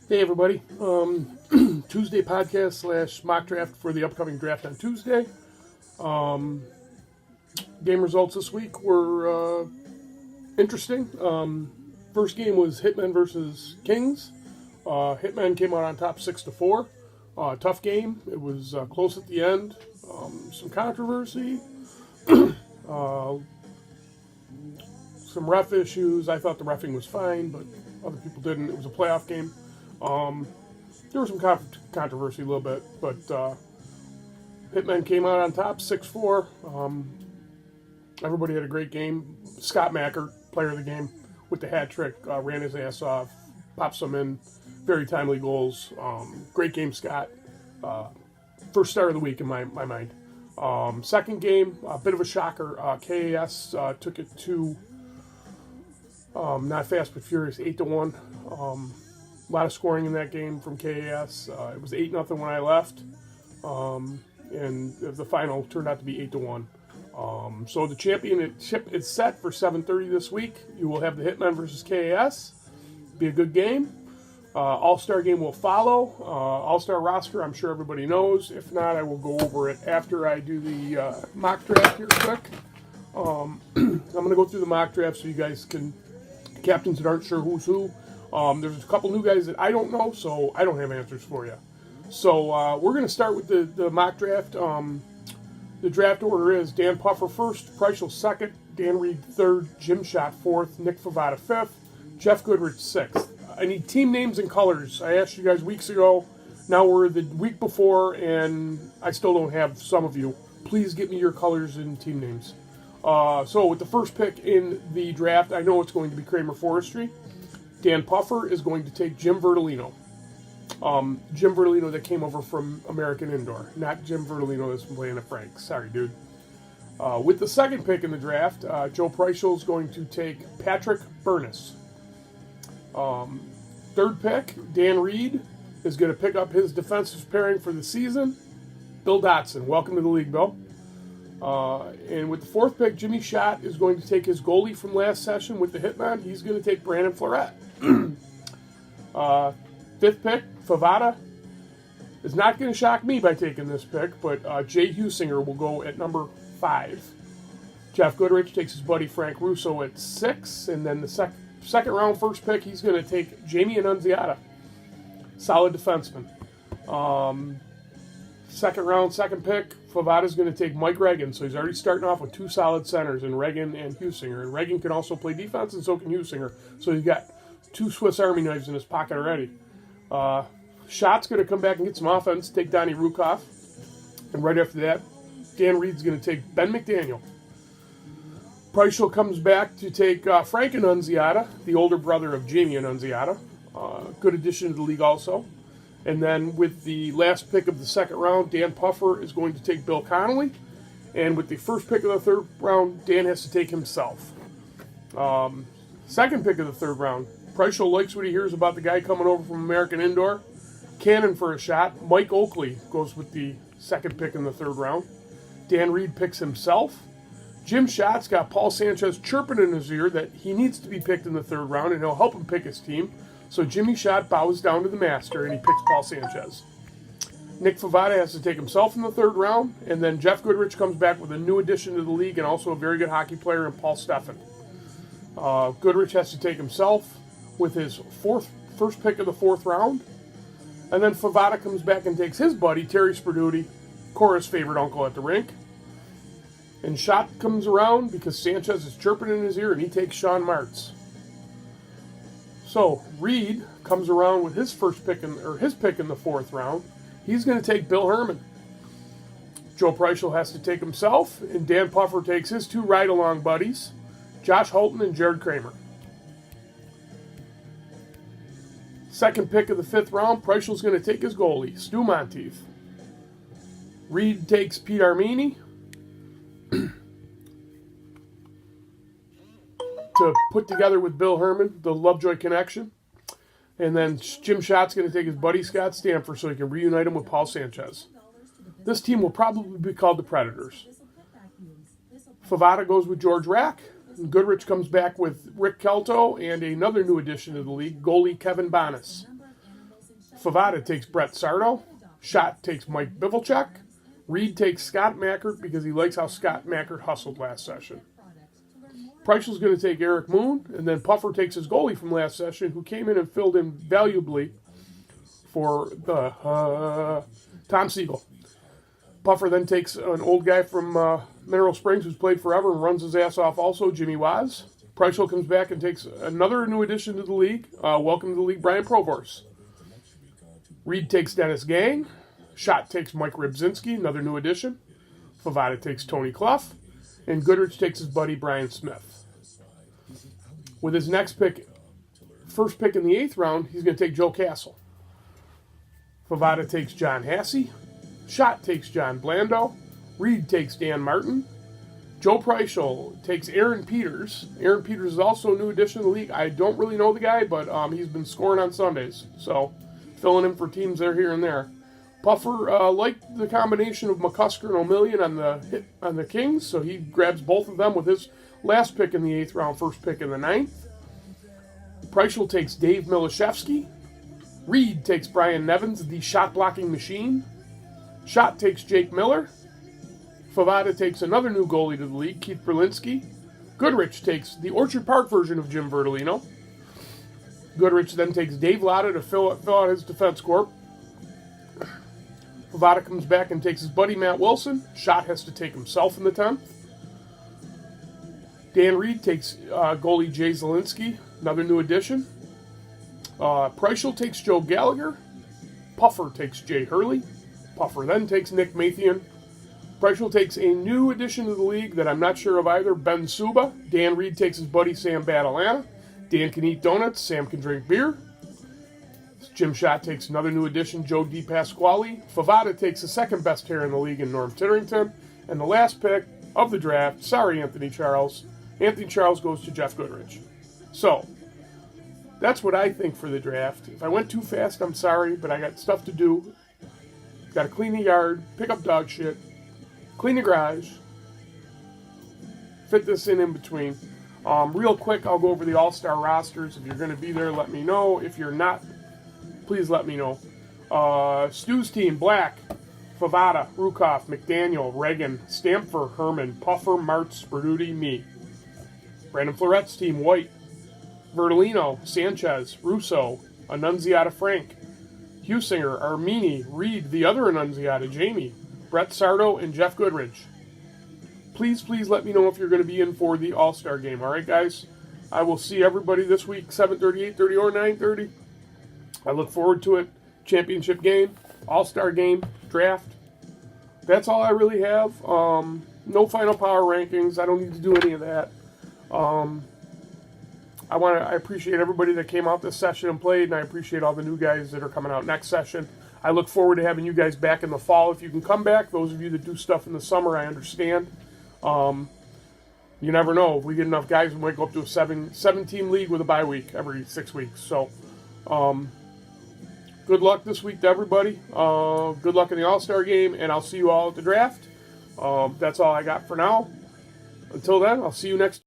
Hey everybody, Tuesday podcast / mock draft for the upcoming draft on Tuesday. Game results this week were interesting. First game was Hitmen versus Kings. Hitmen came out on top 6-4. Tough game. It was close at the end. Some controversy. Some ref issues. I thought the reffing was fine, but other people didn't. It was a playoff game. There was some controversy a little bit, but Hitmen came out on top 6-4. Everybody had a great game. Scott Macker, player of the game, with the hat trick, ran his ass off, popped some in, very timely goals. Great game, Scott. First start of the week in my mind. Second game, a bit of a shocker. KAS took it to not fast but furious, 8-1. A lot of scoring in that game from KAS. It was 8-0 when I left, and the final turned out to be 8-1. So the championship is set for 7:30 this week. You will have the Hitmen versus KAS. Be a good game. All-Star game will follow. All-Star roster, I'm sure everybody knows. If not, I will go over it after I do the mock draft here quick. I'm going to go through the mock draft so you guys can, captains that aren't sure who's who. There's a couple new guys that I don't know, so I don't have answers for you. So we're going to start with the mock draft. The draft order is Dan Puffer first, Preischel second, Dan Reed third, Jim Schott fourth, Nick Favada fifth, Jeff Goodrich sixth. I need team names and colors. I asked you guys weeks ago. Now we're the week before, and I still don't have some of you. Please get me your colors and team names. So with the first pick in the draft, I know it's going to be Kramer Forestry. Dan Puffer is going to take Jim Vertolino. Jim Vertolino that came over from American Indoor, not Jim Vertolino that's been playing at Frank's. Sorry, dude. With the second pick in the draft, Joe Preischel is going to take Patrick Burness. Third pick, Dan Reed is going to pick up his defensive pairing for the season, Bill Dotson. Welcome to the league, Bill. And with the fourth pick, Jimmy Schott is going to take his goalie from last session with the Hitman. He's going to take Brandon Fleuret. Fifth pick, Favada is not going to shock me by taking this pick, but Jay Husinger will go at number 5. Jeff Goodrich takes his buddy Frank Russo at 6, and then the second round first pick, he's going to take Jamie Annunziata. Solid defenseman. Second round, second pick, Favada's going to take Mike Reagan, so he's already starting off with 2 solid centers in Reagan and Husinger. And Reagan can also play defense, and so can Husinger. So he's got 2 Swiss Army knives in his pocket already. Schott's going to come back and get some offense, take Donnie Rukoff. And right after that, Dan Reed's going to take Ben McDaniel. Preischel comes back to take Frank Annunziata, the older brother of Jamie Annunziata. Good addition to the league also. And then with the last pick of the second round, Dan Puffer is going to take Bill Connolly. And with the first pick of the third round, Dan has to take himself. Second pick of the third round, Preischel likes what he hears about the guy coming over from American Indoor. Cannon for a shot. Mike Oakley goes with the second pick in the third round. Dan Reed picks himself. Jim Schott's got Paul Sanchez chirping in his ear that he needs to be picked in the third round, and he'll help him pick his team. So Jimmy Schott bows down to the master, and he picks Paul Sanchez. Nick Favada has to take himself in the third round, and then Jeff Goodrich comes back with a new addition to the league and also a very good hockey player in Paul Steffen. Goodrich has to take himself with his first pick of the fourth round. And then Favada comes back and takes his buddy, Terry Sperduti, Cora's favorite uncle at the rink. And Schott comes around because Sanchez is chirping in his ear, and he takes Sean Martz. So Reed comes around with his pick in the fourth round. He's going to take Bill Herman. Joe Preischel has to take himself, and Dan Puffer takes his 2 ride-along buddies, Josh Holton and Jared Kramer. Second pick of the fifth round, Preischel's going to take his goalie, Stu Monteith. Reed takes Pete Armini to put together with Bill Herman, the Lovejoy connection. And then Jim Schott's going to take his buddy Scott Stamford so he can reunite him with Paul Sanchez. This team will probably be called the Predators. Favada goes with George Rack. Goodrich comes back with Rick Kelto and another new addition to the league, goalie Kevin Bonas. Favada takes Brett Sardo. Schott takes Mike Bivelchek. Reed takes Scott Mackert because he likes how Scott Mackert hustled last session. Preichel's going to take Eric Moon, and then Puffer takes his goalie from last session, who came in and filled in valuably for the Tom Siegel. Puffer then takes an old guy from Mineral Springs who's played forever and runs his ass off also, Jimmy Waz. Preichel comes back and takes another new addition to the league. Welcome to the league, Brian Provorse. Reed takes Dennis Gang. Schott takes Mike Rybczynski, another new addition. Favada takes Tony Clough. And Goodrich takes his buddy Brian Smith. With his next pick, first pick in the 8th round, he's going to take Joe Castle. Favada takes John Hasse. Schott takes John Blando. Reed takes Dan Martin. Joe Preichel takes Aaron Peters. Aaron Peters is also a new addition to the league. I don't really know the guy, but he's been scoring on Sundays. So, filling in for teams there, here and there. Puffer liked the combination of McCusker and O'Million on the Kings, so he grabs both of them with his last pick in the 8th round, first pick in the 9th. Preichel takes Dave Milashevsky. Reed takes Brian Nevins, the shot-blocking machine. Schott takes Jake Miller. Favada takes another new goalie to the league, Keith Berlinski. Goodrich takes the Orchard Park version of Jim Bertolino. Goodrich then takes Dave Lotta to fill out his defense corps. Favada comes back and takes his buddy Matt Wilson. Schott has to take himself in the 10th. Dan Reed takes goalie Jay Zielinski, another new addition. Preichel takes Joe Gallagher. Puffer takes Jay Hurley. Puffer then takes Nick Mathian. Preichel takes a new addition to the league that I'm not sure of either, Ben Suba. Dan Reed takes his buddy Sam Badalana. Dan can eat donuts, Sam can drink beer. Jim Schott takes another new addition, Joe DiPasquale. Favada takes the second best hair in the league in Norm Titterington. And the last pick of the draft, sorry Anthony Charles. Anthony Charles goes to Jeff Goodrich. So, that's what I think for the draft. If I went too fast, I'm sorry, but I got stuff to do. Got to clean the yard, pick up dog shit, clean the garage, fit this in between. Real quick, I'll go over the All-Star rosters. If you're going to be there, let me know. If you're not, please let me know. Stu's team, Black, Favada, Rukoff, McDaniel, Reagan, Stamfer, Herman, Puffer, Martz, Berduti, me. Brandon Floret's team, White, Vertolino, Sanchez, Russo, Annunziata, Frank, Husinger, Armini, Reed, the other Annunziata, Jamie, Brett Sardo, and Jeff Goodrich. Please let me know if you're going to be in for the All-Star game. All right, guys? I will see everybody this week, 7:30, 8:30, or 9:30. I look forward to it. Championship game, All-Star game, draft. That's all I really have. No final power rankings. I don't need to do any of that. I appreciate everybody that came out this session and played, and I appreciate all the new guys that are coming out next session. I look forward to having you guys back in the fall. If you can come back, those of you that do stuff in the summer, I understand. You never know. If we get enough guys, we might go up to a seven-team league with a bye week every 6 weeks. So, good luck this week to everybody. Good luck in the All-Star game, and I'll see you all at the draft. That's all I got for now. Until then, I'll see you next